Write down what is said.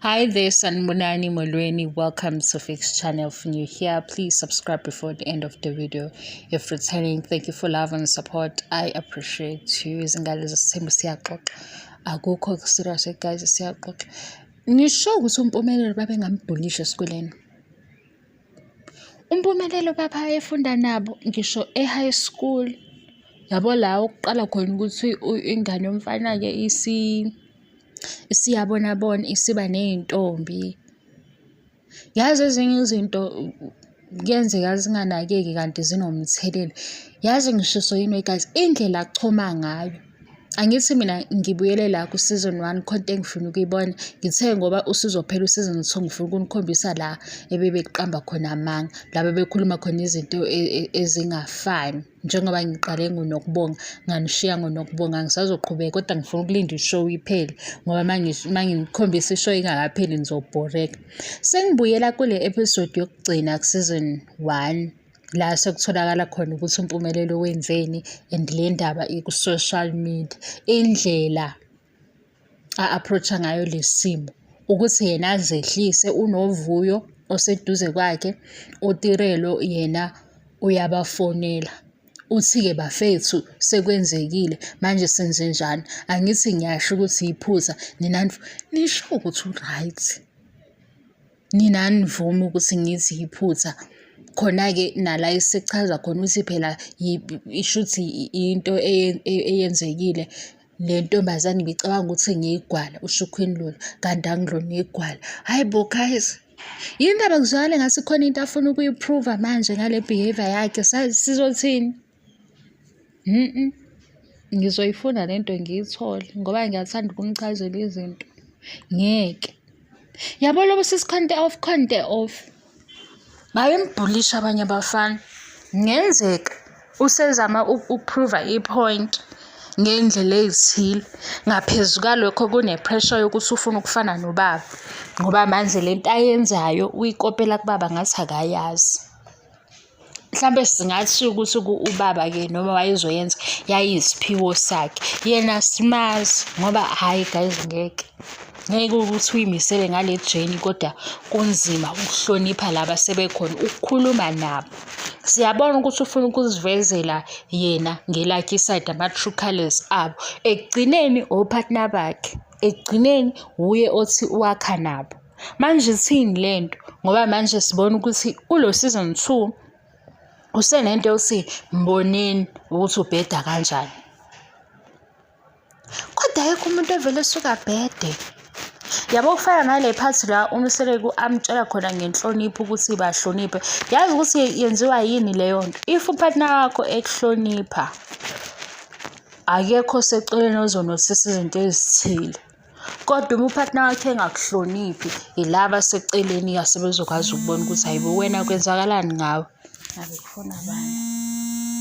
Hi there, Sanbonani Molweni. Welcome to Fix Channel. If you're here, please subscribe before the end of the video. If returning, thank you for love and support. I appreciate you. Izingane zasithembu siyaxoxa. Akukho serious guys, siyaxoxa. Ngisho ukuthi uMpumelelo babe ngambhulisha esikoleni. uMpumelelo baba efunda nabo ngisho e-high school. Yabo la oqala khona ukuthi ingane yomfana ke isiyabona isiba nezintombi. Yazi ezinye izinto kuyenzeka zinganakeki kanti zinomthelela. Yazi ngishiso yini guys, indlela achoma ngayo. Angithi mina ngibuyele la ku season 1 content ngifuna ukuyibona. Ngithe ngoba usizophela season 2 ngifuna ukunikhombisa la ebebeqamba khona amanga, la bebekhuluma khona izinto ezingafani. Njengoba ngiqale ngonokubonga, nganishiya ngonokubonga, ngisazoqhubeka kodwa ngifuna ukulinda ishow iphele ngoba manginikhombisa ishow ingakapheli ngizobhoreka. Sengibuyela kule episode yokugcina ku season 1. La sekutholakala khona ukuthi uMpumelelo wenzeni and le ndaba iku social media. Indlela a-approacha ngayo lesimo ukuthi yena azehlise, unovuyo oseduze kwakhe, uTirelo yena uyabafonela. Uthi-ke bafethu sekwenzekile manje senze njani? Angithi ngiyasho ukuthi iphutha ninani nisho ukuthi right. Ninani vuma ukuthi ngithi iphutha. Khona-ke nala isichaza khona ukuthi phela ishuthi into eyenzekile. Le ntombazane ibicabanga ukuthi ngiyigwala uShukhwini Lulu kanti angilona igwala. Hayi bo guys, yini ndaba kuzwakale ngathi khona into afuna ukuyiprova manje ngale behavior yakhe. Sizothini? Ngizoyifuna lento ngiyithole ngoba ngiyathanda ukunichazela izinto. Ngeke. Yabo lo sisi content off. Bayembhulisha abanye abafana. Ngenzeka usezama ukuprova ipoint ngendlela ezithile. Ngaphezulu kwalokho kune pressure yokuthi ufuna ukufana nobaba. Ngoba manje lento ayenzayo uyikopela kubaba ngathi akayazi. Mhlambe singathi ukuthi ubaba ke noma wayezoyenza yayisiphiwo sakhe. Yena simazi ngoba hayi guys ngeke. Ngeke ukuthi uyimisele ngale journey kodwa kunzima ukuhlonipha laba sebekhona ukukhuluma nabo. Siyabona ukuthi ufuna ukuzivezela yena ngelakhe side ama true colors abo. Ekugcineni opartner bakhe. Ekugcineni uye othi wakha nabo. Manje sithini lento? Ngoba manje sibona ukuthi kulo season 2 usenento yokuthi mboneni ukuthi ubheda kanjani. Kodwa ayikho umuntu evele esuka bhede. Yabo kufana nale part la uMseleko amtshela khona ngenhlonipho ukuthi bahloniphe. Yazi ukuthi yenziwa yini leyo nto? If upartner wakho ekuhlonipha, akekho seceleni ozonothisa izinto ezithile. Kodwa uma upartner wakhe engakuhloniphi, ilaba seceleni yasebezokwazi ukubona ukuthi hayibo wena kwenzakalani ngawe. Ngabe kufuna bani?